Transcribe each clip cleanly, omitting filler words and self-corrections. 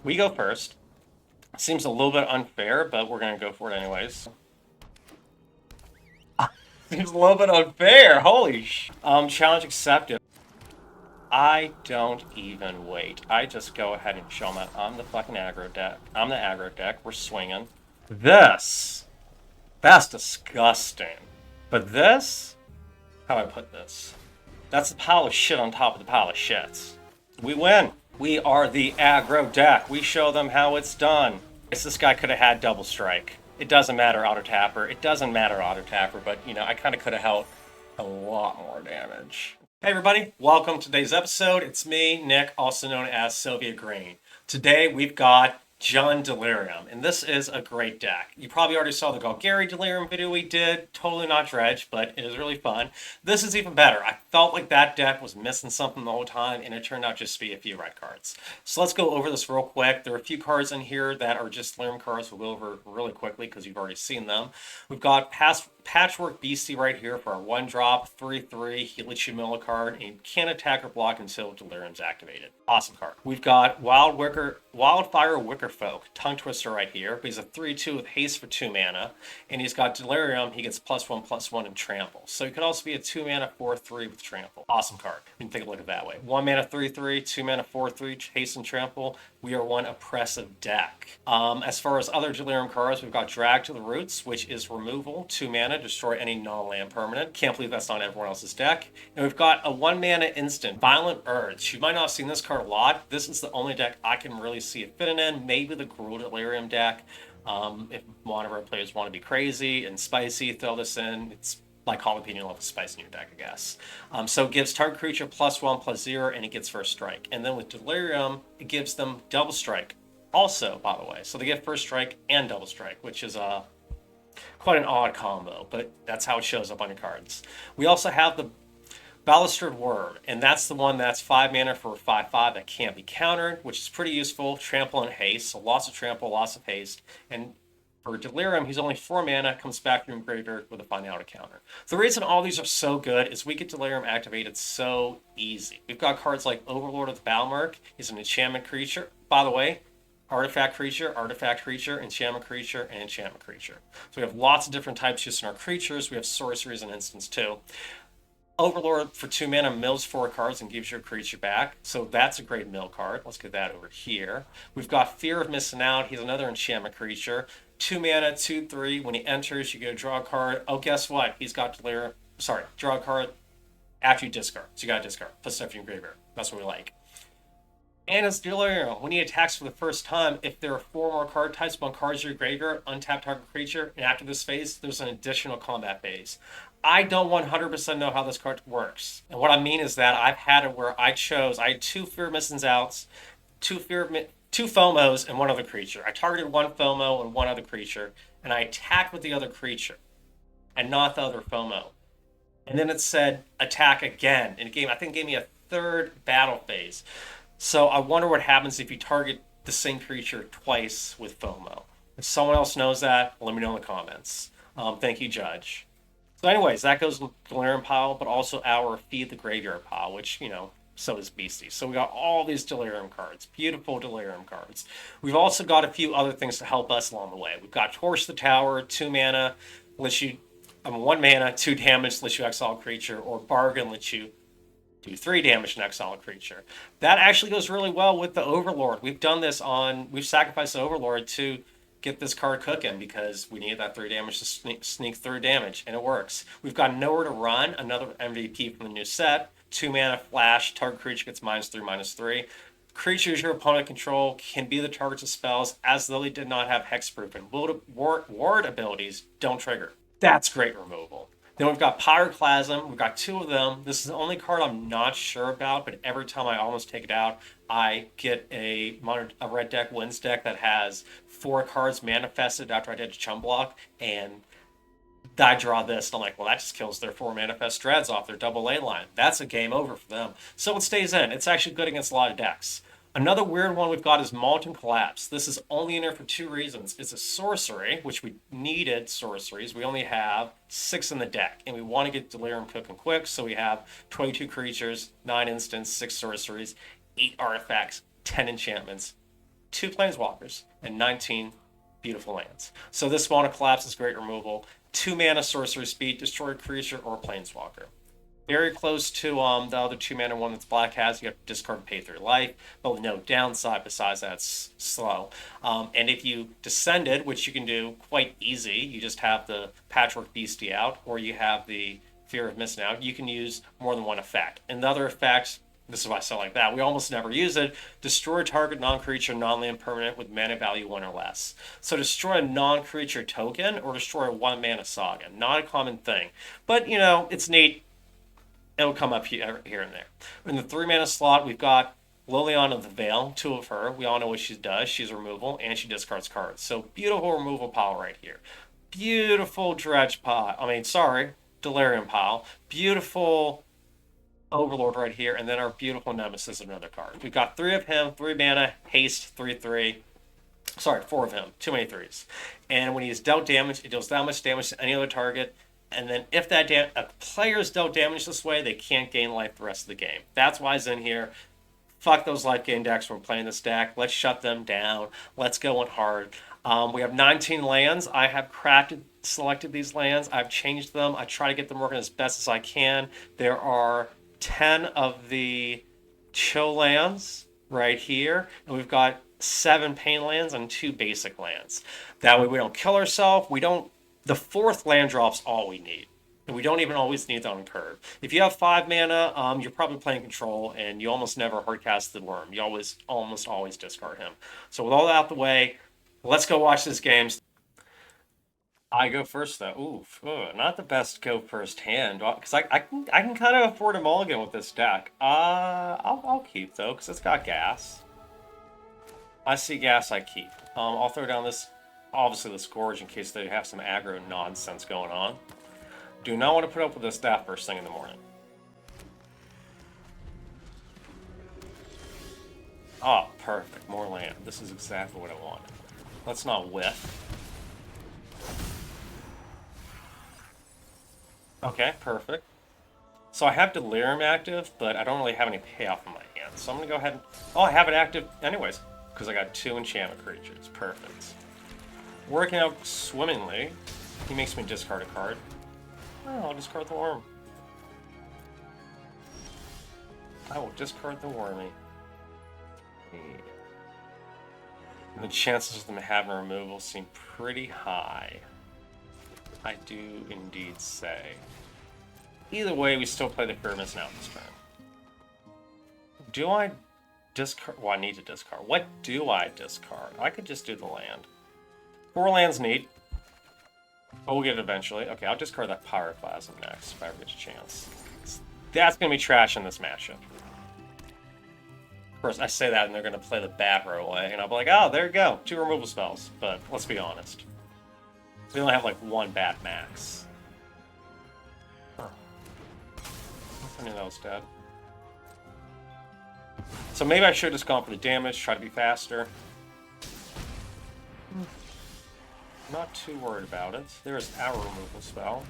We go first. Seems a little bit unfair, but we're gonna go for it anyways. Seems a little bit unfair. Holy sh! Challenge accepted. I don't even wait. I just go ahead and show them I'm the fucking aggro deck. I'm the aggro deck. We're swinging. That's disgusting. But this, how do I put this? That's the pile of shit on top of the pile of shits. We win. We are the aggro deck. We show them how it's done. This guy could have had double strike. It doesn't matter auto tapper. It doesn't matter auto tapper, but you know, I kind of could have held a lot more damage. Hey everybody, welcome to today's episode. It's me, Nick, also known as Soviet Green. Today we've got John Delirium, and this is a great deck. You probably already saw the Golgari Delirium video we did. Totally not dredge, but it is really fun. This is even better. I felt like that deck was missing something the whole time, and it turned out just to be a few red cards. So let's go over this real quick. There are a few cards in here that are just Delirium cards. We'll go over really quickly because you've already seen them. We've got Patchwork Beastie right here for our 1-drop, 3/3. He lets you mill a card, and you can't attack or block until Delirium's activated. Awesome card. We've got Wildfire Wickerfolk, Tongue Twister right here. But he's a 3/2 with haste for 2 mana, and he's got Delirium. He gets +1/+1 and trample. So he could also be a 2 mana 4/3 with trample. Awesome card. You can take a look at it that way. 1 mana 3/3, 2 mana 4/3, haste and trample. We are one oppressive deck. As far as other Delirium cards, we've got Drag to the Roots, which is removal, 2 mana, destroy any non-land permanent. Can't believe that's not everyone else's deck. And we've got a 1 mana instant, Violent Urge. You might not have seen this card a lot. This is the only deck I can really see it fitting in. Maybe the Gruul Delirium deck. If one of our players want to be crazy and spicy, throw this in. It's like jalapeno level spice in your deck, I guess. So it gives target creature +1/+0, and it gets first strike. And then with Delirium, it gives them double strike. Also, by the way, so they get first strike and double strike, which is quite an odd combo, but that's how it shows up on your cards. We also have the Balustered Worm, and that's the one that's 5 mana for 5/5 that can't be countered, which is pretty useful. Trample and haste, so lots of trample, lots of haste, and for Delirium, he's only 4 mana, comes back from graveyard with a finality counter. The reason all these are so good is we get Delirium activated so easy. We've got cards like Overlord of the Balmerk. He's an enchantment creature. By the way, artifact creature, enchantment creature, and enchantment creature. So we have lots of different types just in our creatures. We have sorceries and instants too. Overlord for 2 mana mills 4 cards and gives your creature back. So that's a great mill card. Let's get that over here. We've got Fear of Missing Out. He's another enchantment creature. 2 mana, 2/3. When he enters, you go draw a card. Oh, guess what? He's got Delirium. Sorry, draw a card after you discard. So you got to discard. Put stuff in your graveyard. That's what we like. And it's Delirium. When he attacks for the first time, if there are 4 more card types on cards in your graveyard, untap target creature, and after this phase, there's an additional combat phase. I don't 100% know how this card works. And what I mean is that I've had it where I had 2 Fear Missing Outs, 2 FOMOs, and 1 other creature. I targeted 1 FOMO and 1 other creature, and I attacked with the other creature, and not the other FOMO. And then it said attack again. And I think it gave me a 3rd battle phase. So I wonder what happens if you target the same creature twice with FOMO. If someone else knows that, let me know in the comments. Thank you, Judge. So anyways, that goes in the Delirium pile, but also our Feed the Graveyard pile, which, you know, so does Beastie. So we got all these Delirium cards, beautiful Delirium cards. We've also got a few other things to help us along the way. We've got Torch the Tower, 2 mana, lets you, 1 mana, 2 damage, lets you exile a creature, or Bargain lets you do 3 damage and exile a creature. That actually goes really well with the Overlord. We've sacrificed the Overlord to get this card cooking because we need that 3 damage to sneak through damage, and it works. We've got Nowhere to Run, another MVP from the new set. 2 mana flash, target creature gets -3/-3. Creatures your opponent control can be the targets of spells as though they did not have hexproof, and ward abilities don't trigger. That's great removal. Then we've got Pyroclasm. We've got 2 of them. This is the only card I'm not sure about, but every time I almost take it out, I get a red deck wins deck that has 4 cards manifested after I did a chum block, and I draw this, and I'm like, well, that just kills their 4 manifest dreads off their double A line. That's a game over for them. So it stays in. It's actually good against a lot of decks. Another weird one we've got is Molten Collapse. This is only in there for 2 reasons. It's a sorcery, which we needed sorceries. We only have 6 in the deck, and we want to get Delirium cooking quick, so we have 22 creatures, 9 instants, 6 sorceries, 8 artifacts, 10 enchantments. 2 Planeswalkers, and 19 beautiful lands. So this Mana Collapse is great removal. 2 mana sorcery speed, destroy a creature or a Planeswalker. Very close to the other 2 mana one that's black has. You have to discard pay 3 life, but with no downside besides that it's slow. And if you descended, which you can do quite easy, you just have the Patchwork Beastie out, or you have the Fear of Missing Out, you can use more than one effect. And the other effects, this is why I sound like that, we almost never use it. Destroy target non-creature, non-land permanent with mana value 1 or less. So destroy a non-creature token or destroy a 1 mana saga. Not a common thing. But, you know, it's neat. It'll come up here and there. In the 3 mana slot, we've got Liliana of the Veil, 2 of her. We all know what she does. She's removal, and she discards cards. So beautiful removal pile right here. Beautiful Dredge pile. Delirium pile. Beautiful Overlord right here, and then our beautiful Nemesis, another card. We've got 3 of him, 3 mana, haste, 3/3. Sorry, 4 of him. Too many 3s. And when he's dealt damage, it deals that much damage to any other target. And then if that a player's dealt damage this way, they can't gain life the rest of the game. That's why it's in here. Fuck those life gain decks when we're playing this deck. Let's shut them down. Let's go in hard. We have 19 lands. I have selected these lands. I've changed them. I try to get them working as best as I can. There are 10 of the chill lands right here. And we've got 7 pain lands and 2 basic lands. That way we don't kill ourselves. The 4th land drop's all we need. And we don't even always need that on curve. If you have 5 mana, you're probably playing control, and you almost never hardcast the worm. You almost always discard him. So with all that out the way, let's go watch this game. I go first though. Not the best go first hand, because I can kind of afford a mulligan with this deck. I'll keep though, because it's got gas. I see gas, I keep. I'll throw down this. Obviously the Scourge in case they have some aggro nonsense going on. Do not want to put up with this staff first thing in the morning. Oh, perfect. More land. This is exactly what I wanted. Let's not whiff. Okay, perfect. So I have Delirium active, but I don't really have any payoff in my hand. So I'm going to go ahead and... Oh, I have it active anyways, because I got 2 enchantment creatures. Perfect. Working out swimmingly. He makes me discard a card. Oh, I'll discard the worm. I will discard the wormy. And the chances of them having a removal seem pretty high. I do indeed say. Either way, we still play the Fear of Missing Out this turn. Do I discard? Well, I need to discard. What do I discard? I could just do the land. 4 lands neat. But we'll get it eventually. Okay, I'll discard that Pyroclasm next if I ever get a chance. That's going to be trash in this matchup. Of course, I say that and they're going to play the Batro away. And I'll be like, oh, there you go. 2 removal spells. But let's be honest. We only have like 1 bat max. Huh. I knew that was dead. So maybe I should have just gone for the damage, try to be faster. Not too worried about it. There's our removal spell.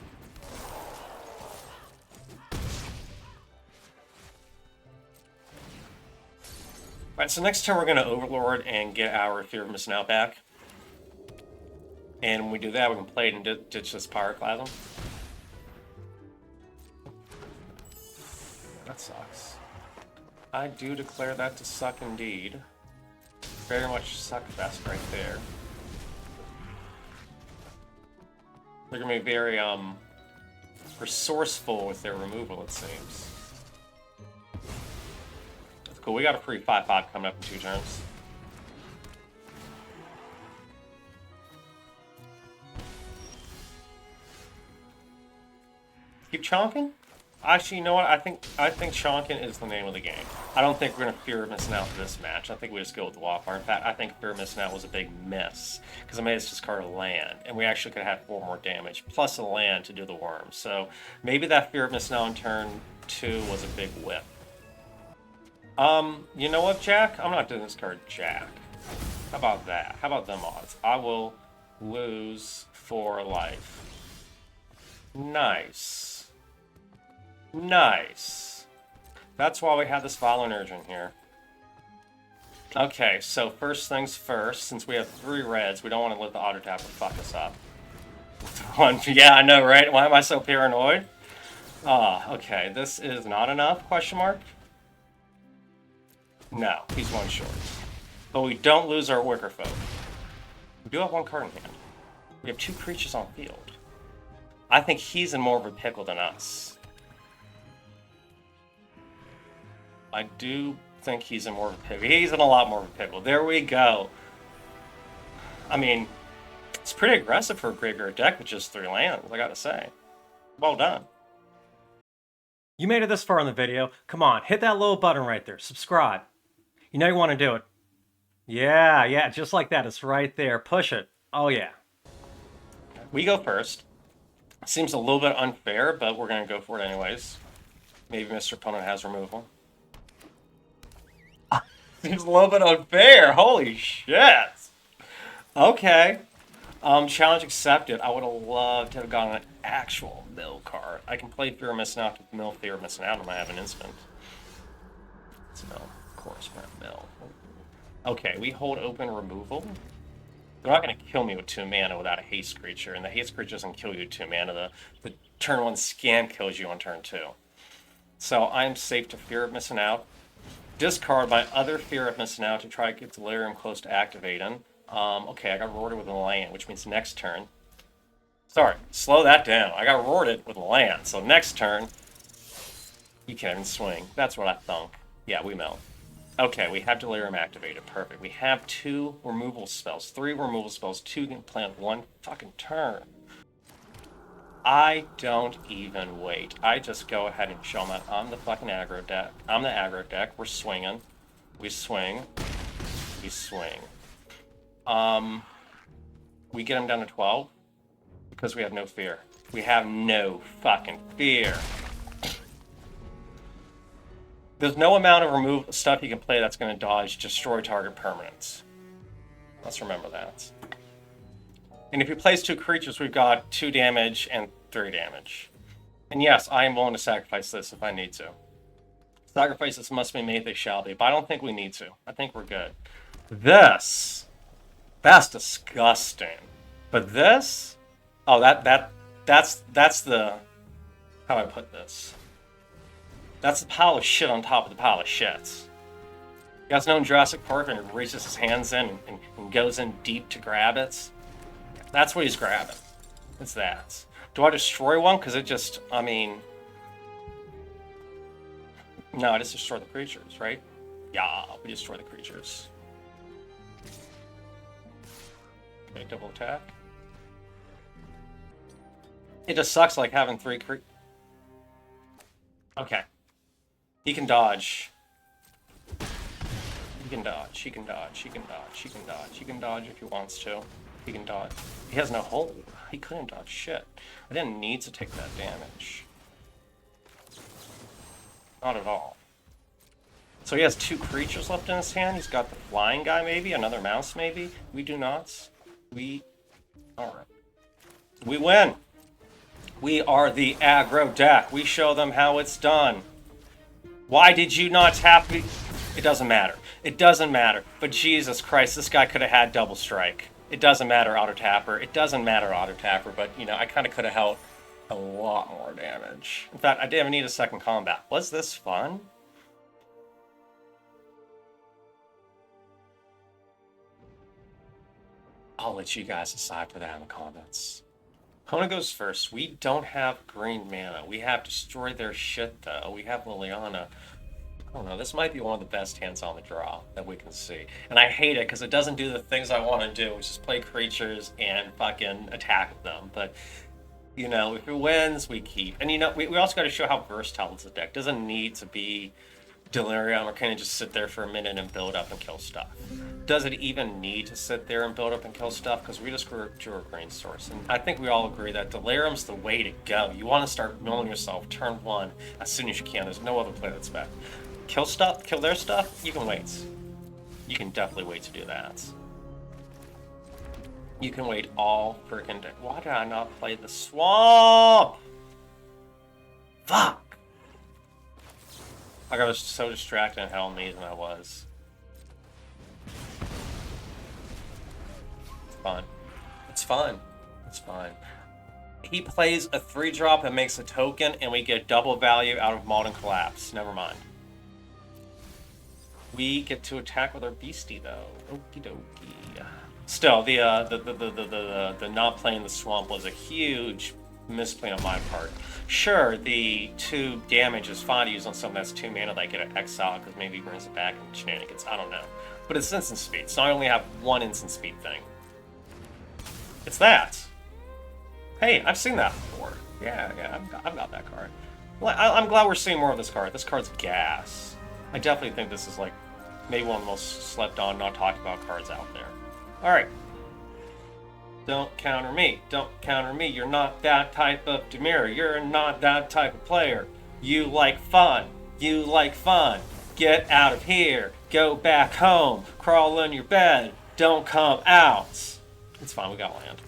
Alright, so next turn we're going to Overlord and get our Fear of Missing Out back. And when we do that, we can play it and ditch this Pyroclasm. That sucks. I do declare that to suck indeed. Very much suckfest right there. They're going to be very resourceful with their removal, it seems. That's cool. We got a free 5/5 coming up in 2 turns. Keep chonking? Actually, you know what? I think chonking is the name of the game. I don't think we're going to Fear of Missing Out this match. I think we just go with the Wildfire. In fact, I think Fear of Missing Out was a big miss, because I made us discard a land, and we actually could have 4 more damage, plus a land to do the worm. So maybe that Fear of Missing Out on turn 2 was a big whip. You know what, Jack? I'm not doing this card, Jack. How about that? How about them odds? I will lose 4 life. Nice. Nice. That's why we have this Violent Urge in here. Okay, so first things first, since we have 3 reds, we don't want to let the auto tapper fuck us up. One, yeah, I know, right? Why am I so paranoid? Okay, this is not enough, question mark? No, he's 1 short. But we don't lose our Wicker Folk. We do have 1 card in hand. We have 2 creatures on field. I think he's in more of a pickle than us. I do think he's in more of a pickle. He's in a lot more of a pickle. There we go. I mean, it's pretty aggressive for a graveyard deck with just 3 lands, I gotta say. Well done. You made it this far in the video. Come on, hit that little button right there. Subscribe. You know you want to do it. Yeah, just like that. It's right there. Push it. Oh, yeah. We go first. Seems a little bit unfair, but we're going to go for it anyways. Maybe Mr. Opponent has removal. Seems a little bit unfair. Holy shit. Okay. Challenge accepted. I would have loved to have gotten an actual mill card. I can play Fear of Missing Out with mill Fear of Missing Out and I have an instant. It's mill. Of course, we're at mill. Okay, we hold open removal. They're not going to kill me with 2 mana without a haste creature, and the haste creature doesn't kill you with 2 mana. The turn 1 scan kills you on turn 2. So I'm safe to Fear of Missing Out. Discard my other Fear of Missing Out to try to get Delirium close to activating. Okay, I got rewarded with a land, which means next turn. Sorry, slow that down. I got rewarded with a land, so next turn, you can't even swing. That's what I thunk. Yeah, we mill. Okay, we have Delirium activated. Perfect. We have 2 removal spells. 3 removal spells. 2 can plant 1 fucking turn. I don't even wait. I just go ahead and show them I'm the fucking aggro deck. I'm the aggro deck. We're swinging. We swing. We swing. We get them down to 12 because we have no fear. We have no fucking fear. There's no amount of remove stuff you can play that's going to dodge destroy target permanents. Let's remember that. And if he plays 2 creatures, we've got 2 damage and 3 damage. And yes, I am willing to sacrifice this if I need to. Sacrifices must be made, they shall be. But I don't think we need to. I think we're good. This. That's disgusting. But this. Oh, that's the. How do I put this? That's the pile of shit on top of the pile of shits. You guys know in Jurassic Park when he reaches his hands in and goes in deep to grab it? That's what he's grabbing. It's that. Do I destroy one? Because it just, I mean... No, I just destroy the creatures, right? Yeah, we destroy the creatures. Okay, double attack. It just sucks like having 3 creatures. Okay. He can dodge. He can dodge, he can dodge, he can dodge, he can dodge, he can dodge if he wants to. He can dodge. He has no hold. He couldn't dodge shit. I didn't need to take that damage. Not at all. So he has 2 creatures left in his hand. He's got the flying guy maybe, another mouse maybe. We do not. Alright. We win. We are the aggro deck. We show them how it's done. Why did you not tap me? It doesn't matter. It doesn't matter. But Jesus Christ, this guy could have had double strike. It doesn't matter, auto tapper. It doesn't matter, auto tapper. But, you know, I kind of could have held a lot more damage. In fact, I didn't even need a second combat. Was this fun? I'll let you guys decide for that in the comments. Opponent goes first. We don't have green mana. We have destroyed their shit, though. We have Liliana. I don't know. This might be one of the best hands on the draw that we can see. And I hate it because it doesn't do the things I want to do, which is play creatures and fucking attack them. But, you know, if it wins, we keep. And, you know, we also got to show how versatile this deck. Doesn't need to be Delirium or kind of just sit there for a minute and build up and kill stuff. Does it even need to sit there and build up and kill stuff? Because we just drew a green source. And I think we all agree that Delirium's the way to go. You want to start milling yourself turn 1 as soon as you can. There's no other play that's better. Kill stuff, kill their stuff, you can wait. You can definitely wait to do that. You can wait all freaking day. Why did I not play the swamp? Fuck! I was so distracted in how amazing I was. fine. It's fine. It's fine. He plays a 3-drop and makes a token, and we get double value out of Mauled and Collapse. Never mind. We get to attack with our beastie, though. Okie dokie. Still, the not playing the swamp was a huge misplay on my part. Sure, the 2 damage is fine to use on something that's 2 mana, like get an exile, because maybe he brings it back in shenanigans. I don't know. But it's instant speed, so I only have 1 instant speed thing. It's that. Hey, I've seen that before. Yeah, I've got that card. Well, I'm glad we're seeing more of this card. This card's gas. I definitely think this is like maybe one of the most slept on, not talked about cards out there. Alright. Don't counter me. Don't counter me. You're not that type of Dimir. You're not that type of player. You like fun. You like fun. Get out of here. Go back home. Crawl in your bed. Don't come out. It's fine. We got land.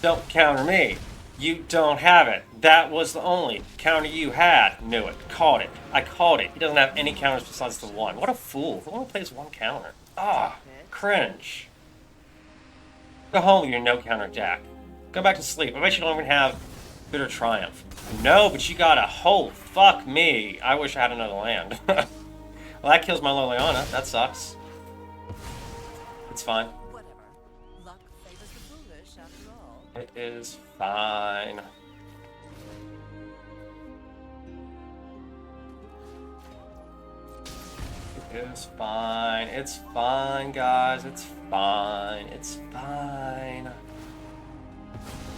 Don't counter me. You don't have it. That was the only counter you had. Knew it. Called it. I called it. He doesn't have any counters besides the 1. What a fool. Who only plays 1 counter? Ah, cringe. Go home with your no counter deck. Go back to sleep. I bet you don't even have Bitter Triumph. No, but you got a whole. Fuck me. I wish I had another land. Well, that kills my Liliana. That sucks. It's fine. It is fine. It is fine. It's fine, guys. It's fine. It's fine.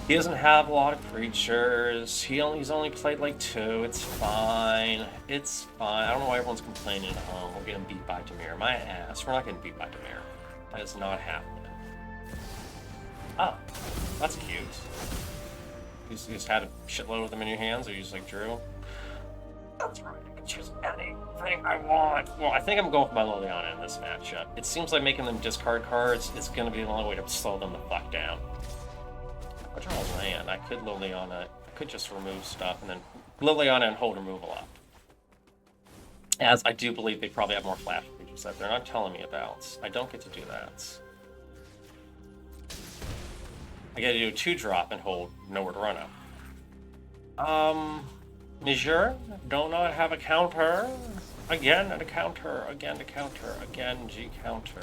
He doesn't have a lot of creatures. He's only played like 2. It's fine. It's fine. I don't know why everyone's complaining at home. We're getting beat by Dimir. My ass. We're not getting beat by Dimir. That is not happening. Oh, that's cute. You just had a shitload of them in your hands, or you just like drew? That's right, I can choose anything I want. Well, I think I'm going for my Liliana in this matchup. It seems like making them discard cards is going to be the only way to slow them the fuck down. I draw a land. I could Liliana. I could just remove stuff and then Liliana and hold removal up. As I do believe they probably have more flash creatures that they're not telling me about. I don't get to do that. I gotta do a 2-drop and hold nowhere to run up. Monsieur, do not have a counter. Again, a counter. Again, a counter. Again, G counter.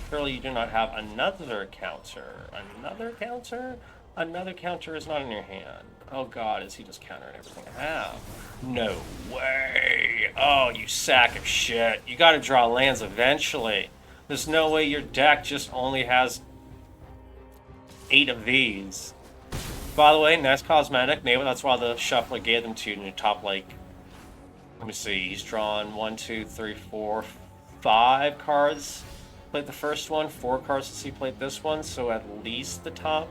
Surely you do not have another counter. Another counter? Another counter is not in your hand. Oh god, is he just countering everything I have? No way. Oh, you sack of shit. You gotta draw lands eventually. There's no way your deck just only has 8 of these. By the way, nice cosmetic. Maybe that's why the shuffler gave them to you in your top, like, let me see, he's drawn 1, 2, 3, 4, 5 cards. Played the first one, 4 cards since he played this one, so at least the top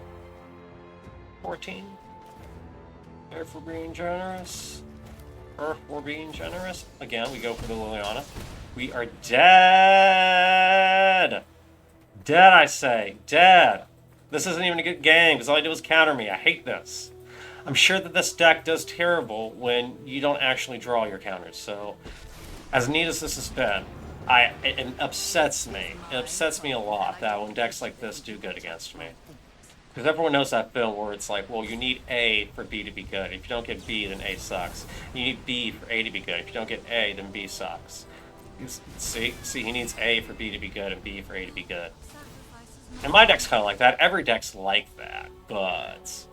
14. There for being generous. Or for being generous. Again, we go for the Liliana. We are dead! Dead, I say. Dead. This isn't even a good game, because all I do is counter me. I hate this. I'm sure that this deck does terrible when you don't actually draw your counters, so as neat as this has been, it upsets me. It upsets me a lot that when decks like this do good against me. Because everyone knows that film where it's like, well, you need A for B to be good. If you don't get B, then A sucks. You need B for A to be good. If you don't get A, then B sucks. See, he needs A for B to be good and B for A to be good. And my deck's kind of like that. Every deck's like that, but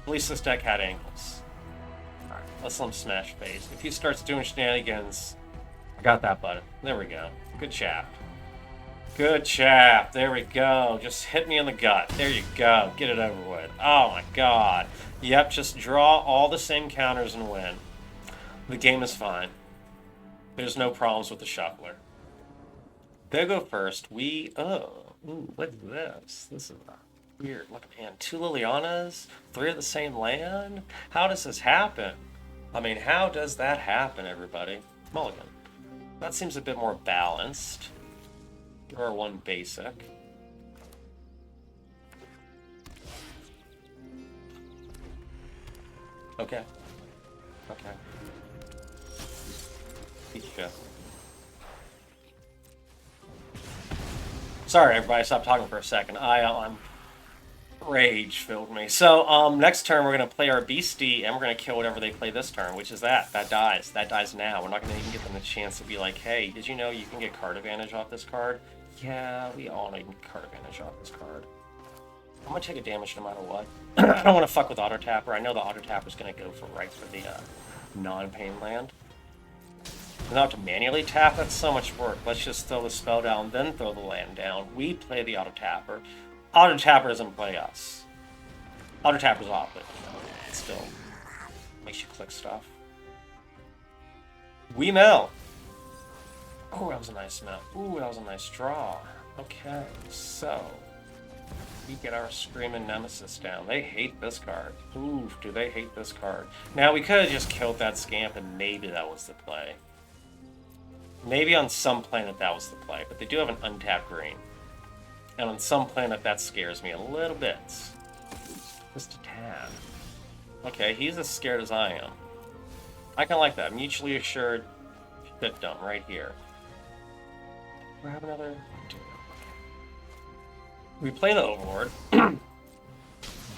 at least this deck had angles. Alright, let's let him smash face. If he starts doing shenanigans, I got that button. There we go. Good chap. Good chap. There we go. Just hit me in the gut. There you go. Get it over with. Oh my god. Yep, just draw all the same counters and win. The game is fine. There's no problems with the shuffler. They go first. Ooh, what's this? This is a weird looking hand. 2 Lilianas? 3 of the same land? How does this happen? I mean, how does that happen, everybody? Mulligan. That seems a bit more balanced. Or 1 basic. Okay. Okay. Each Sorry, everybody, stop talking for a second. I'm rage filled me. So, next turn we're gonna play our beastie, and we're gonna kill whatever they play this turn, which is that. That dies. That dies now. We're not gonna even give them the chance to be like, hey, did you know you can get card advantage off this card? Yeah, we all need card advantage off this card. I'm gonna take a damage no matter what. I don't want to fuck with Auto Tapper. I know the Auto Tapper's gonna go for the non-pain land. We don't have to manually tap, that's so much work. Let's just throw the spell down, then throw the land down. We play the Auto Tapper. Auto Tapper doesn't play us. Auto Tapper's off, but you know, it still makes you click stuff. We mill. Oh, that was a nice mill. Ooh, that was a nice draw. Okay, so we get our Screaming Nemesis down. They hate this card. Ooh, do they hate this card? Now, we could have just killed that Scamp, and maybe that was the play. Maybe on some planet that was the play, but they do have an untapped green. And on some planet that scares me a little bit. Just a tad. Okay, he's as scared as I am. I kind of like that. Mutually assured victim right here. We have another... We play the Overlord.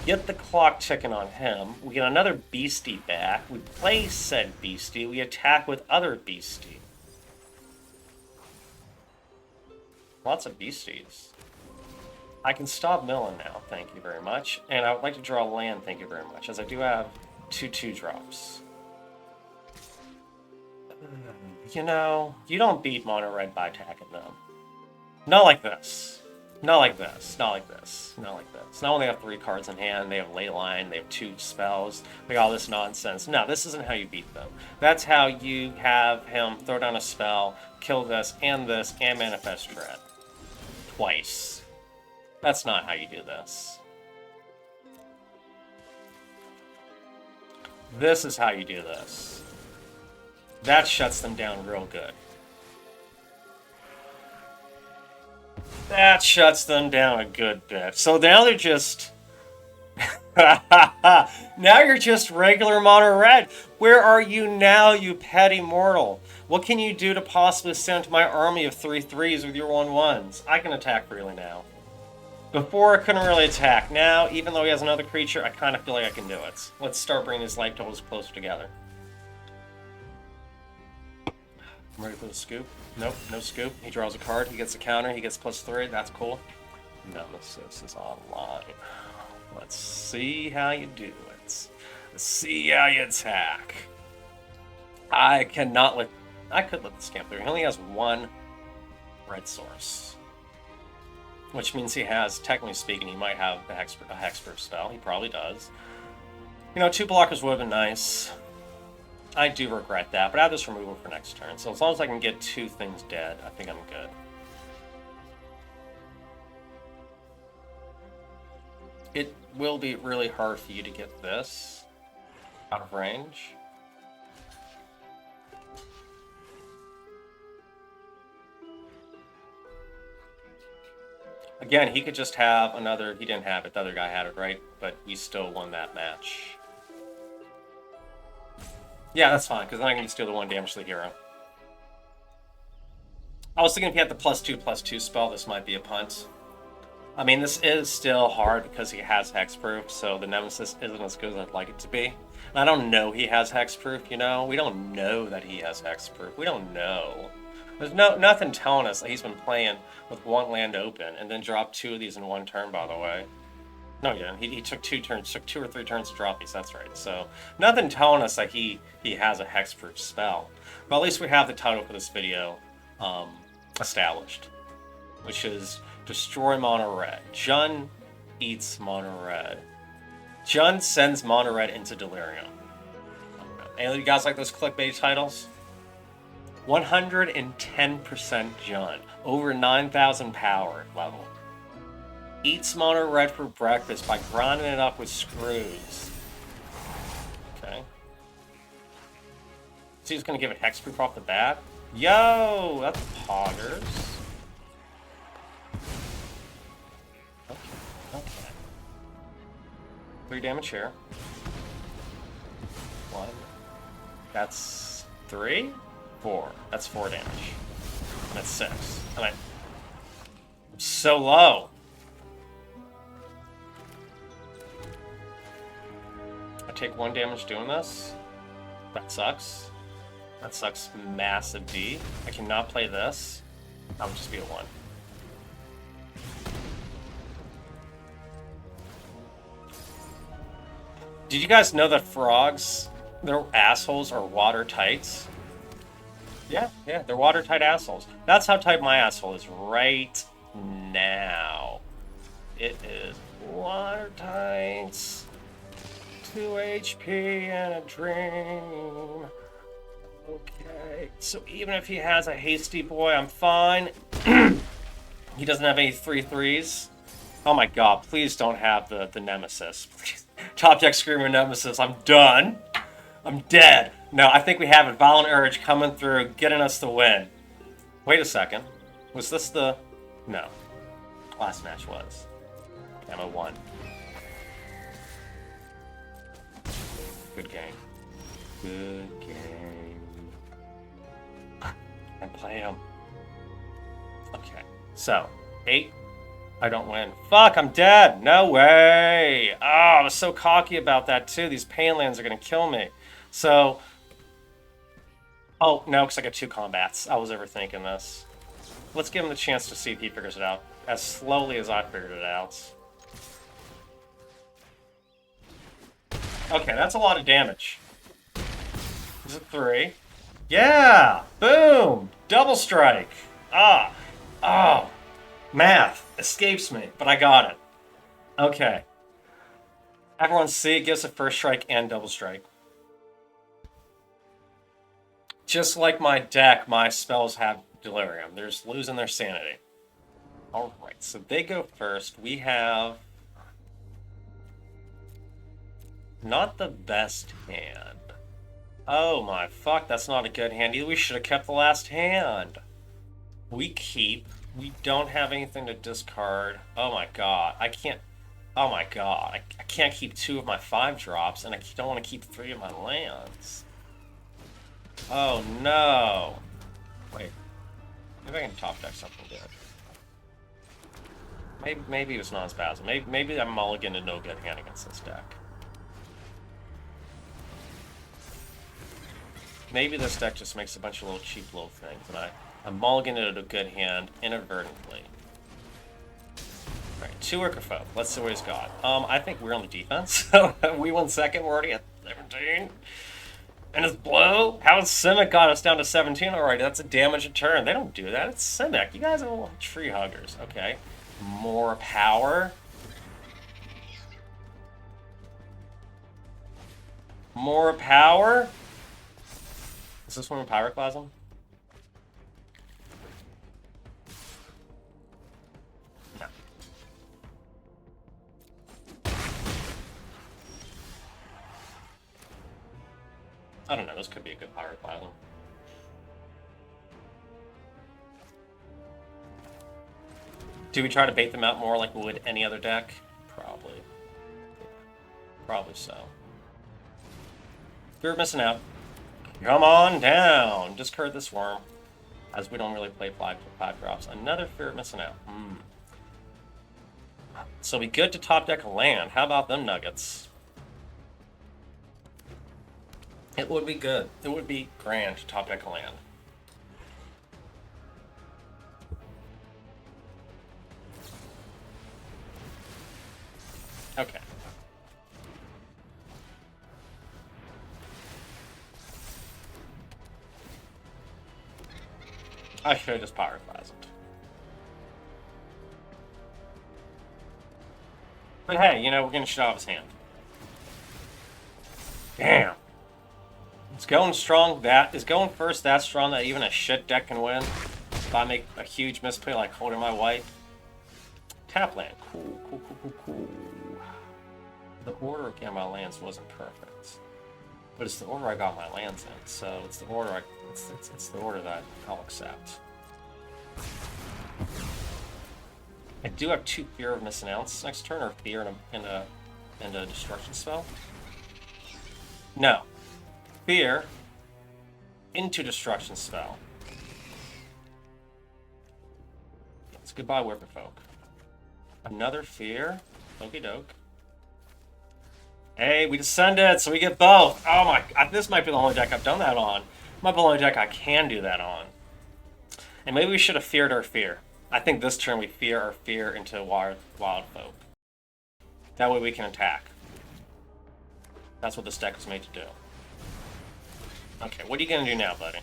Get the clock ticking on him. We get another beastie back. We play said beastie. We attack with other beastie. Lots of beasties. I can stop milling now, thank you very much. And I would like to draw land, thank you very much, as I do have 2/2 drops. You know, you don't beat mono red by attacking them. Not like this. Not like this. Not like this. Not like this. Not when they have 3 cards in hand, they have Leyline, they have 2 spells, they got all this nonsense. No, this isn't how you beat them. That's how you have him throw down a spell, kill this, and Manifest Dread. Twice. That's not how you do this. This is how you do this. That shuts them down real good. That shuts them down a good bit. So now they're just... Now you're just regular mono red. Where are you now, you petty mortal? What can you do to possibly send to my army of 3/3s with your 1/1s? I can attack freely now. Before, I couldn't really attack. Now, even though he has another creature, I kind of feel like I can do it. Let's start bringing his life totals closer together. I'm ready for the scoop. Nope, no scoop. He draws a card, he gets a counter, he gets +3. That's cool. Nemesis is online. Let's see how you do it. Let's see how you attack. I cannot let... I could let the Scamp through. He only has 1 red source. Which means he has, technically speaking, he might have a hexproof spell. He probably does. You know, 2 blockers would have been nice. I do regret that, but I have this removal for next turn. So as long as I can get 2 things dead, I think I'm good. It will be really hard for you to get this out of range. Again, he could just have another... He didn't have it. The other guy had it, right? But we still won that match. Yeah, that's fine, because then I can just deal the 1 damage to the hero. I was thinking if he had the +2/+2 spell, this might be a punt. I mean, this is still hard because he has hexproof, so the Nemesis isn't as good as I'd like it to be. And I don't know he has hexproof, you know? We don't know that he has hexproof. We don't know. There's nothing telling us that he's been playing with 1 land open and then dropped 2 of these in 1 turn, by the way. No, he didn't. He took 2 turns, took 2 or 3 turns to drop these, that's right. So, nothing telling us that he has a hexproof spell. But at least we have the title for this video established, which is Destroy Mono Red. Jun eats Mono Red. Jun sends Mono Red into Delirium. Any of you guys like those clickbait titles? 110% Jun. Over 9,000 power level. Eats Mono Red for breakfast by grinding it up with screws. Okay. So he's gonna give it hexproof off the bat? Yo, that's poggers. Okay. 3 damage here. 1. That's 3? 4. That's 4 damage. And that's 6. And I'm so low. I take 1 damage doing this. That sucks. That sucks massive D. I cannot play this. That would just be a 1. Did you guys know that frogs, their assholes are watertight? Yeah, they're watertight assholes. That's how tight my asshole is right now. It is watertight. 2 HP and a dream. Okay, so even if he has a hasty boy, I'm fine. He doesn't have any 3/3s. Oh my god, please don't have the Nemesis. Top deck Screamer Nemesis, I'm done. I'm dead. No, I think we have it. Violent Urge coming through, getting us the win. Wait a second. Was this the... No. Last match was. Ammo 1. Good game. Good game. And play him. Okay. So, 8. I don't win. Fuck, I'm dead. No way. Oh, I was so cocky about that too. These pain lands are going to kill me. So... Oh, no, because I got 2 combats. I was overthinking this. Let's give him the chance to see if he figures it out as slowly as I figured it out. Okay, that's a lot of damage. Is it 3? Yeah! Boom! Double strike! Ah! Oh! Math escapes me, but I got it. Okay. Everyone see, it gives a first strike and double strike. Just like my deck, my spells have Delirium. They're just losing their sanity. Alright, so they go first. We have... not the best hand. Oh my fuck, that's not a good hand either. We should have kept the last hand. We keep. We don't have anything to discard. Oh my god, I can't... Oh my god, I can't keep 2 of my 5 drops, and I don't want to keep 3 of my lands. Oh no. Wait. Maybe I can top deck something good. Maybe it's not as bad. Maybe I'm mulligan a no good hand against this deck. Maybe this deck just makes a bunch of little cheap little things, and I'm mulliganing it a good hand inadvertently. Alright, 2 Orcafolk. Let's see what he's got. I think we're on the defense. We won second. We're already at 17. And his blow? How has Simic got us down to 17 already? That's a damage a turn. They don't do that. It's Simic. You guys are tree huggers. Okay. More power. More power? Is this one a Pyroclasm? No. I don't know, this could be a good Pyroclasm. Do we try to bait them out more like we would any other deck? Probably. Yeah. Probably so. Fear of missing out. Come on down! Discard this worm. As we don't really play 5 drops. Another fear of missing out. So we good to top deck a land. How about them nuggets? It would be good. It would be grand to top deck a land. Okay. I should have just Pyroclasmed. But hey, you know, we're getting shit off his hand. Damn. It's going strong. That is going first that strong that even a shit deck can win. If I make a huge misplay like holding my white. Tap land. Cool, cool, cool, cool, cool. The order of getting my lands wasn't perfect. But it's the order I got my lands in, so it's the order it's the order that I'll accept. I do have 2 Fear of Missing Outs next turn, or Fear and a Destruction spell. No. Fear into Destruction spell. lands. Goodbye, Whipperfolk. Another fear. Okie doke. Hey, we descended, so we get both. Oh my, this might be the only deck I've done that on. Might be the only deck I can do that on. And maybe we should have feared our fear. I think this turn we fear our fear into wild folk. That way we can attack. That's what this deck was made to do. Okay, what are you gonna do now, buddy?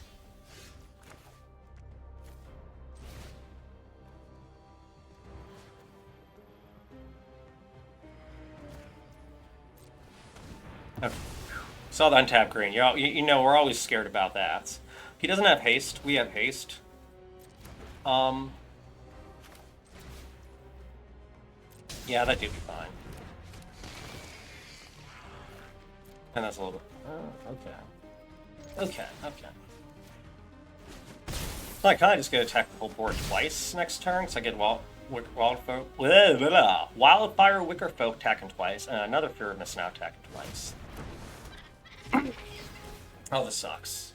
Okay. Saw the untap green. You know, we're always scared about that. He doesn't have haste. We have haste. Yeah, that do be fine. And that's a little bit... okay. Well, I kind of just get to attack the whole board twice next turn, so I get Wildfire Wickerfolk attacking twice, and another Fear of Missing Out attacking twice. Oh, this sucks.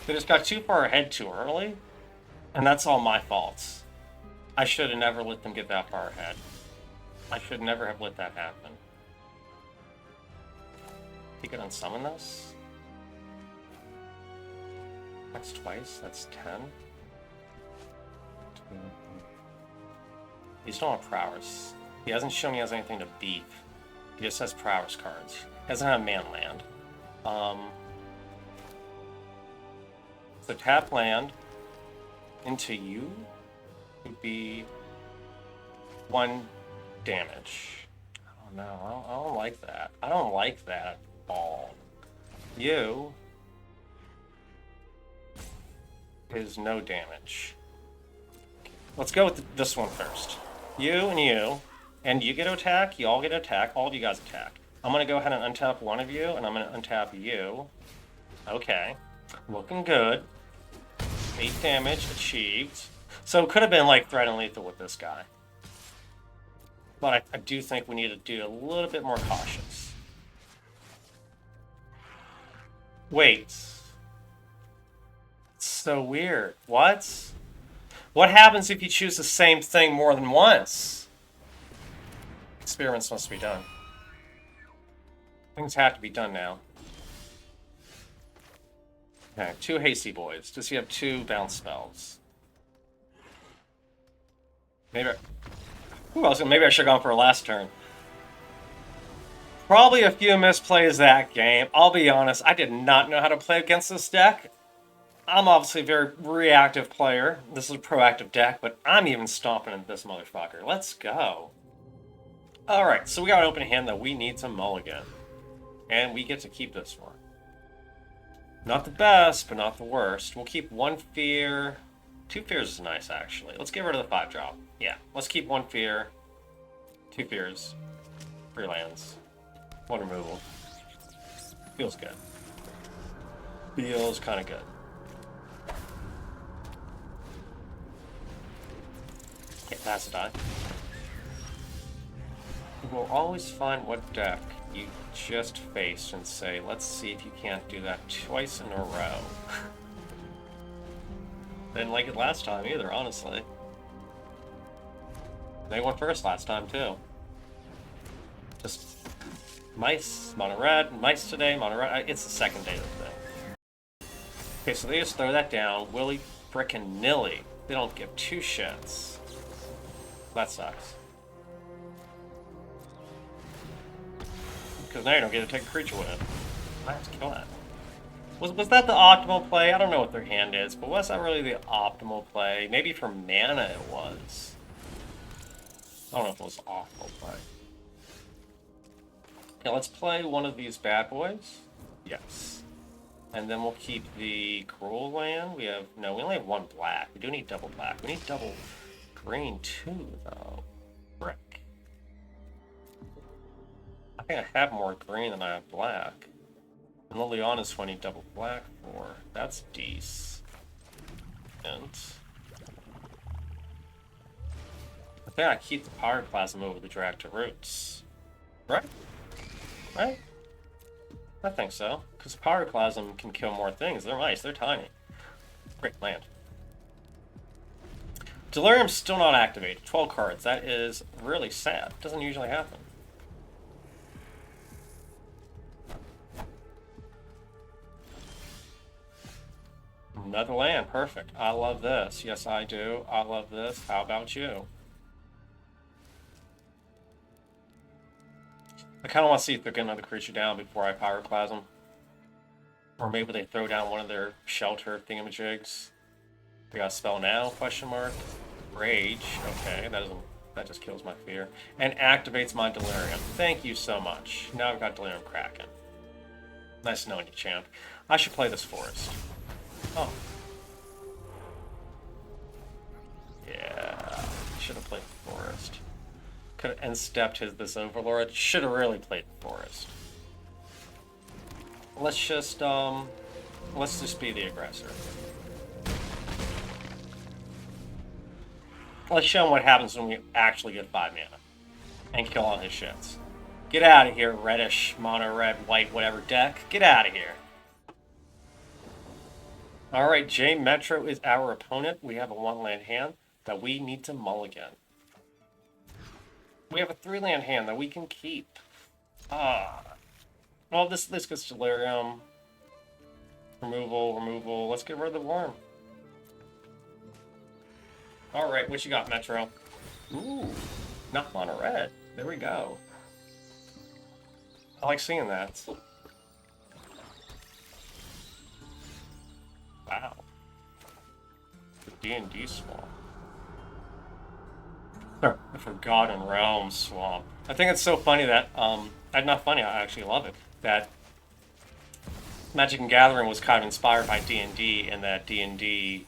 They just got too far ahead too early, and that's all my fault. I should have never let them get that far ahead. I should never have let that happen. He could unsummon this? That's twice, that's 10. He still have prowess. He hasn't shown he has anything to beat. He just has prowess cards. He doesn't have man land. So tap land into you would be 1 damage. Oh no, I don't like that. I don't like that at all. You is no damage. Let's go with this one first. You, and you get to attack, you all get to attack, all of you guys attack. I'm gonna go ahead and untap one of you, and I'm gonna untap you. Okay, looking good. 8 damage achieved. So it could have been like threat and lethal with this guy. But I do think we need to do a little bit more cautious. Wait. It's so weird. What? What happens if you choose the same thing more than once? Experiments must be done. Things have to be done now. Okay, 2 hasty boys. Does he have 2 bounce spells? Maybe maybe I should have gone for a last turn. Probably a few misplays that game. I'll be honest, I did not know how to play against this deck. I'm obviously a very reactive player. This is a proactive deck, but I'm even stomping into this motherfucker. Let's go. Alright, so we got an open hand that we need to mulligan. And we get to keep this one. Not the best, but not the worst. We'll keep 1 fear. 2 fears is nice, actually. Let's get rid of the 5-drop. Yeah, let's keep 1 fear. 2 fears. 3 lands. 1 removal. Feels good. Feels kind of good. Can't pass a die. We'll always find what deck you just faced and say, let's see if you can't do that twice in a row. Didn't like it last time either, honestly. They went first last time too. Just mice, mono red, mice today, mono red. It's the second day of the thing. Okay, so they just throw that down. Willy frickin' nilly. They don't give 2 shits. That sucks. Because now you don't get to take a creature with it. I have to kill that. Was that the optimal play? I don't know what their hand is, but was that really the optimal play? Maybe for mana it was. I don't know if it was optimal play. Okay, let's play one of these bad boys. Yes. And then we'll keep the Gruul land. We only have 1 black. We do need double black. We need double green too, though. Frick. I think I have more green than I have black. And Liliana's what I need double black for. That's decent. I think I keep the Pyroclasm over the Drag to Roots. Right? Right? I think so. Because Pyroclasm can kill more things. They're nice. They're tiny. Great land. Delirium's still not activated. 12 cards. That is really sad. Doesn't usually happen. Another land. Perfect. I love this. Yes, I do. I love this. How about you? I kind of want to see if they're getting another creature down before I Pyroclasm. Or maybe they throw down one of their shelter thingamajigs. They got a spell now? Question mark. Rage. Okay, that just kills my fear. And activates my Delirium. Thank you so much. Now I've got Delirium Kraken. Nice knowing you, champ. I should play this forest. Oh. Yeah. Should have played forest. Could have end-stepped this Overlord. Should have really played forest. Let's just be the aggressor. Let's show him what happens when we actually get 5 mana. And kill all his shits. Get out of here, reddish, mono, red, white, whatever deck. Get out of here. Alright, J Metro is our opponent. We have a 1-land hand that we need to mulligan. We have a 3-land hand that we can keep. Well, this gets Delirium. Removal. Let's get rid of the worm. Alright, what you got, Metro? Ooh, not mono red. There we go. I like seeing that. Wow. The D&D swamp. The Forgotten Realms swamp. I think it's so funny that, not funny, I actually love it, that Magic and Gathering was kind of inspired by D&D, and that D&D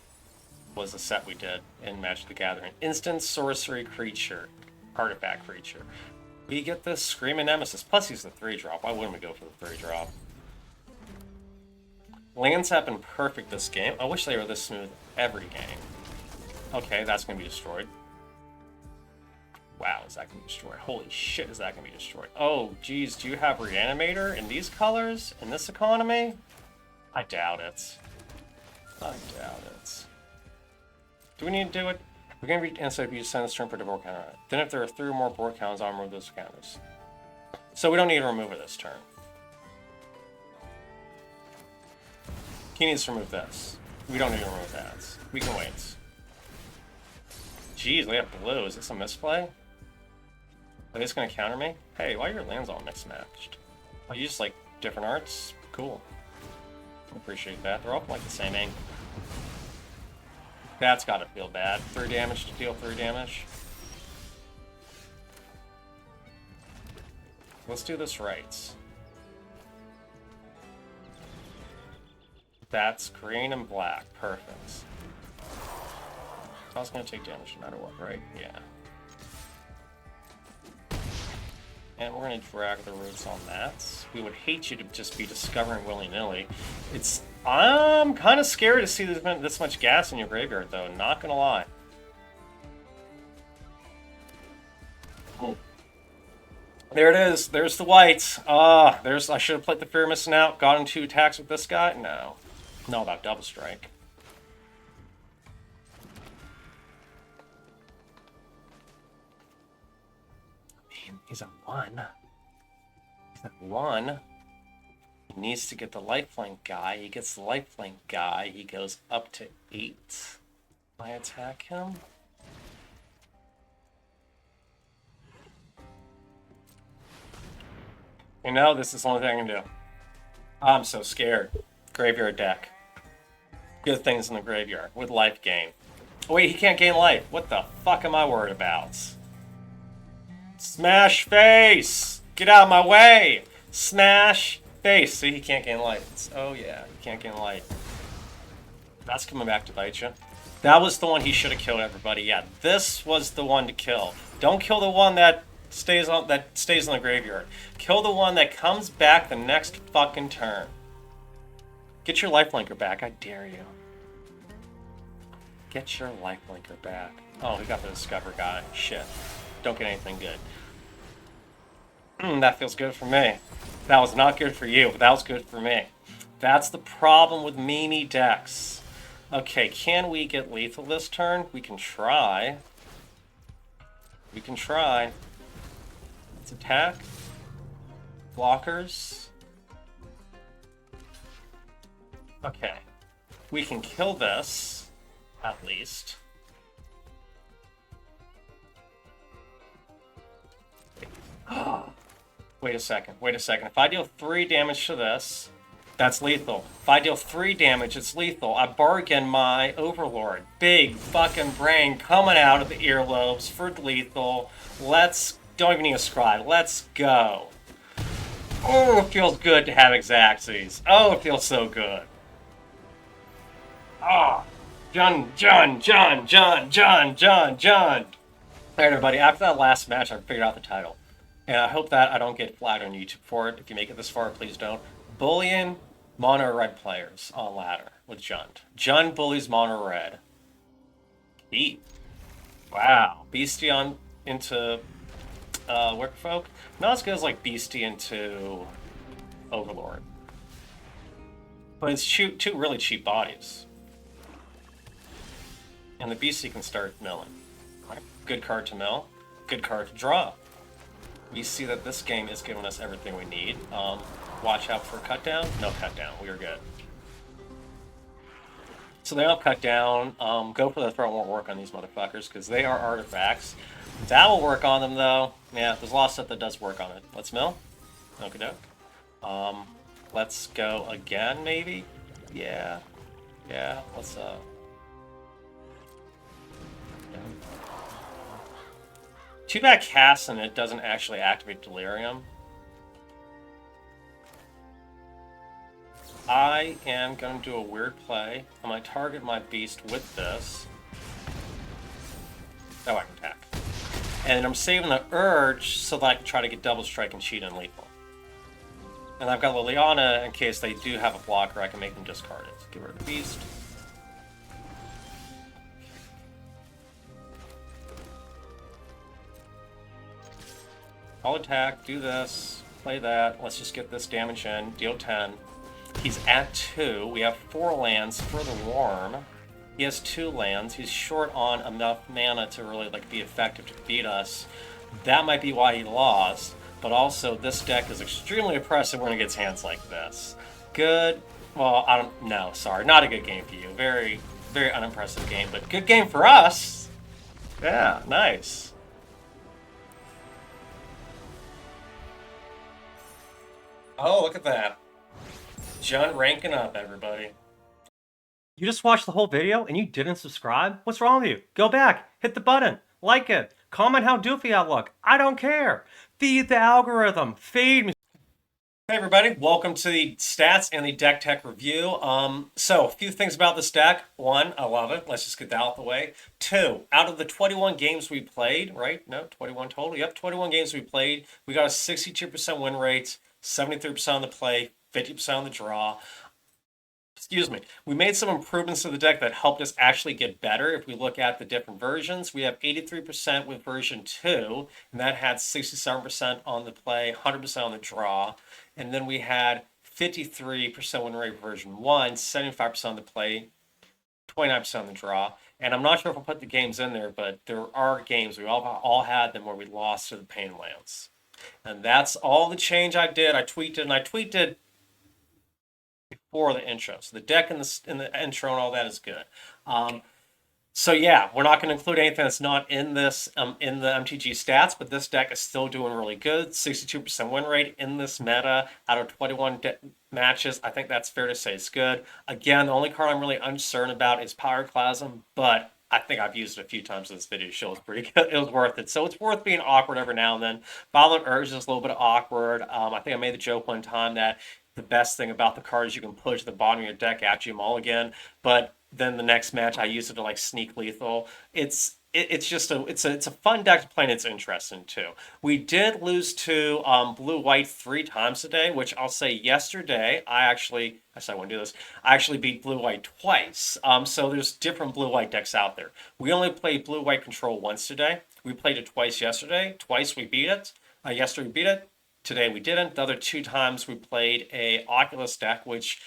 was a set we did in Magic the Gathering. Instant sorcery creature. Artifact creature. We get this Screaming Nemesis. Plus he's the 3-drop. Why wouldn't we go for the 3-drop? Lands have been perfect this game. I wish they were this smooth every game. Okay, that's going to be destroyed. Wow, is that going to be destroyed? Holy shit, is that going to be destroyed? Oh, geez, do you have Reanimator in these colors? In this economy? I doubt it. I doubt it. Do we need to do it? We're going to be inside if you send this turn for the board counter. Then if there are 3 or more board counters, I'll remove those counters. So we don't need to remove it this turn. He needs to remove this. We don't need to remove that. We can wait. Jeez, we have blue. Is this a misplay? Are they just going to counter me? Hey, why are your lands all mixed-matched? Oh, you just like different arts? Cool. Appreciate that. They're all like the same ink. That's gotta feel bad. 3 damage to deal 3 damage. Let's do this right. That's green and black. Perfect. I was gonna take damage no matter what, right? Yeah. And we're gonna drag the roots on that. We would hate you to just be discovering willy-nilly. I'm kind of scared to see this much gas in your graveyard, though. Not gonna lie. Oh. There it is. There's the white. I should have played the fear of missing out. Got into 2 attacks with this guy. No. No, about double strike. Man, he's at 1. He's at 1. He needs to get the lifelink guy. He gets the lifelink guy. He goes up to 8. I attack him. You know, this is the only thing I can do. I'm so scared. Graveyard deck. Good things in the graveyard with life gain. Oh, wait, he can't gain life. What the fuck am I worried about? Smash face! Get out of my way! Smash face! See, he can't gain life. Oh yeah, he can't gain life. That's coming back to bite you. That was the one he should have killed, everybody. Yeah, this was the one to kill. Don't kill the one that stays in the graveyard. Kill the one that comes back the next fucking turn. Get your lifelinker back, I dare you. Get your lifelinker back. Oh, we got the Discover guy. Shit. Don't get anything good. That feels good for me. That was not good for you, but that was good for me. That's the problem with Mimi decks. Okay, can we get lethal this turn? We can try. We can try. Let's attack. Blockers. Okay. We can kill this, at least. Wait a second, wait a second. If I deal 3 damage to this, that's lethal. If I deal 3 damage, it's lethal. I bargain my Overlord. Big fucking brain coming out of the earlobes for lethal. Don't even need a scribe. Let's go. Oh, it feels good to have Xaxes. Oh, it feels so good. Ah, John. Alright, everybody, after that last match, I figured out the title. And I hope that I don't get flagged on YouTube for it. If you make it this far, please don't. Bullying mono red players on ladder with Jund. Jund bullies mono red. Deep. Wow. Beastie on into Wickfolk. Not as good as like Beastie into Overlord. But it's two really cheap bodies. And the Beastie can start milling. Good card to mill. Good card to draw. We see that this game is giving us everything we need. Watch out for cut down. No cut down. We are good. So they don't cut down. Go for the throat won't work on these motherfuckers because they are artifacts. That will work on them though. Yeah, there's a lot of stuff that does work on it. Let's mill. Okie doke. Let's go again maybe. Yeah. Yeah. Let's yeah. Too bad casting it doesn't actually activate Delirium. I am going to do a weird play. I'm going to target my beast with this. Oh, I can attack. And I'm saving the Urge so that I can try to get double strike and cheat and lethal. And I've got Liliana in case they do have a blocker, I can make them discard it. Get rid of the beast. I'll attack, do this, play that. Let's just get this damage in, deal 10. He's at 2. We have 4 lands for the Worm. He has 2 lands. He's short on enough mana to really be effective to beat us. That might be why he lost, but also this deck is extremely oppressive when it gets hands like this. Good. Well, I don't know. Sorry, not a good game for you. Very, very unimpressive game, but good game for us. Yeah, nice. Oh, look at that. Jund ranking up, everybody. You just watched the whole video and you didn't subscribe? What's wrong with you? Go back, hit the button, like it, comment how doofy I look. I don't care. Feed the algorithm. Feed me. Hey everybody, welcome to the stats and the deck tech review. So a few things about this deck. 1, I love it. Let's just get that out of the way. 2, out of the 21 games we played, right? No, 21 total. Yep, 21 games we played. We got a 62% win rate. 73% on the play, 50% on the draw. Excuse me. We made some improvements to the deck that helped us actually get better. If we look at the different versions, we have 83% with version 2, and that had 67% on the play, 100% on the draw. And then we had 53% win rate version 1, 75% on the play, 29% on the draw. And I'm not sure if I'll put the games in there, but there are games, we all had them where we lost to the Pain Lands. And that's all the change I did. I tweaked it before the intro. So the deck in the intro and all that is good. So yeah, we're not going to include anything that's not in this in the MTG stats, but this deck is still doing really good. 62% win rate in this meta out of 21 matches. I think that's fair to say it's good. Again, the only card I'm really uncertain about is Pyroclasm, but I think I've used it a few times in this video. Show it's pretty good. It was worth it. So it's worth being awkward every now and then. Violent Urge is a little bit awkward. I think I made the joke one time that the best thing about the card is you can push the bottom of your deck after you mulligan. But then the next match I use it to sneak lethal. It's a fun deck to play and it's interesting too. We did lose to blue-white 3 times today, which I'll say yesterday I won't do this. I actually beat blue-white twice. So there's different blue-white decks out there. We only played blue-white control once today. We played it twice yesterday. Twice we beat it. Yesterday we beat it. Today we didn't. The other 2 times we played a Oculus deck, which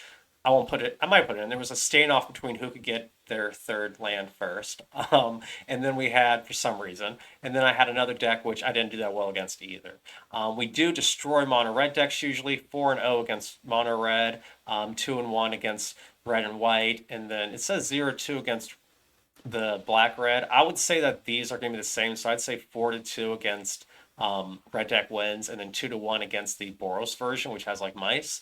I won't put it. I might put it in. There was a standoff between who could get their third land first, and then we had for some reason, and then I had another deck which I didn't do that well against either. We do destroy mono red decks usually 4-0 against mono red, 2-1 against red and white, and then it says 0-2 against the black red. I would say that these are going to be the same, so I'd say 4-2 against red deck wins, and then 2-1 against the Boros version, which has like mice.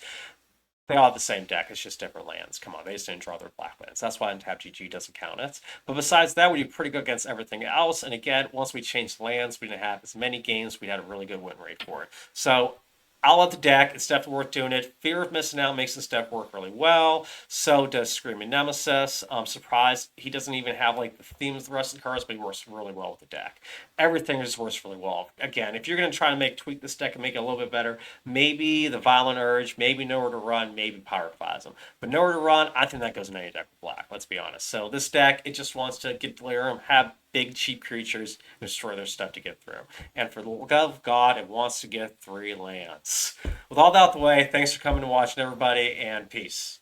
They all have the same deck. It's just different lands. Come on, they just didn't draw their black lands. That's why Untapped GG doesn't count it. But besides that, we do pretty good against everything else. And again, once we changed lands, we didn't have as many games. We had a really good win rate for it. So I love the deck. It's definitely worth doing it. Fear of missing out makes this deck work really well. So does Screaming Nemesis. I'm surprised he doesn't even have like the themes of the rest of the cards, but he works really well with the deck. Everything just works really well. Again, if you're going to try to tweak this deck and make it a little bit better, maybe the Violent Urge, maybe Nowhere to Run, maybe Pyroclasm. But Nowhere to Run, I think that goes in any deck with black, let's be honest. So this deck, it just wants to get Delirium, have big cheap creatures, and destroy their stuff to get through. And for the love of God, it wants to get 3 lands. With all that out the way, thanks for coming and watching, everybody, and peace.